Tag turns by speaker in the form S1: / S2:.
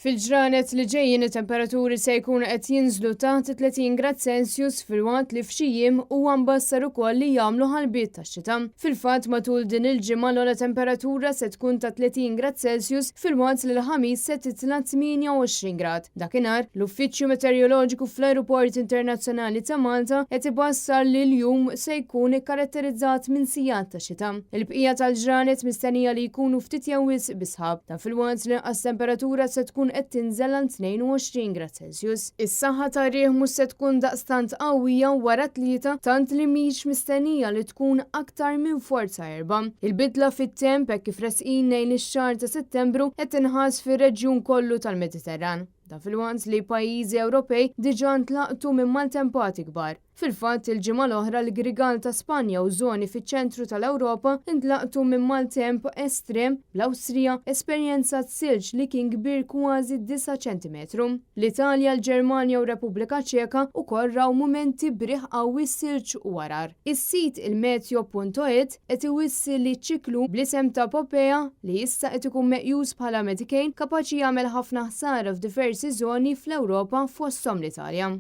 S1: Fil-ġranet li ġejjin it-temperaturi se jkunu qed jinżlu taħt 30 grad Celsius filwaqt li f'xi jiem huwa mbassar ukoll li jagħmlu ħalbiet tax-xita. Fil-fatt matul din il-ġimgħa l-ogħla temperatura se tkun ta' 30 grad Celsius filwaqt li l-ħamis se titla' 28 grad. Dakinhar l-Uffiċċju Meteoroloġiku fl-Ajruport Internazzjonali ta' Malta qed ibassar li l-jum se jkun ikkaratterizzat minn sigħat ta' xita. Il-bqija tal-ġranet mistennija li jkunu ftit jew wisq bisħab ta' filwaqt li inqas temperatura se tkun qed tinżel għal 22 grad Celsius. Is-saħħa tar-riħ mhux se tkun daqstant qawwija wara tlieta tant li mhix mistennija li tkun aktar minn forza 4. Il-bidla fit-temp hekk kif resqin lejn ix-xahar ta' Settembru qed tinħass fir-reġjun kollu tal-Mediterran. Da fil-waqt li pajjiżi Ewropej diġà ntlaqtu minn maltempati kbar. Fil-fatt il-ġimgħa l-oħra l-Grigal ta' Spanja u żoni fiċ-ċentru tal-Ewropa intlaqtu minn maltemp estrem l-Awstrija esperjenzat silġ li kien kbir kważi 9 centimetru. L-Italja, l-Ġermanja u Repubblika Ċeka wkoll raw mumenti briħ qawwi silġ u għarar. Is-sit il-meteo.it qed iwissi li ċiklu bl-isem ta' Popea li issa qed ikun meqjus bħala Medicane kapaċi jagħmel ħafna ħsara f'diversi żoni fl-Ewropa fosthom l-Italja.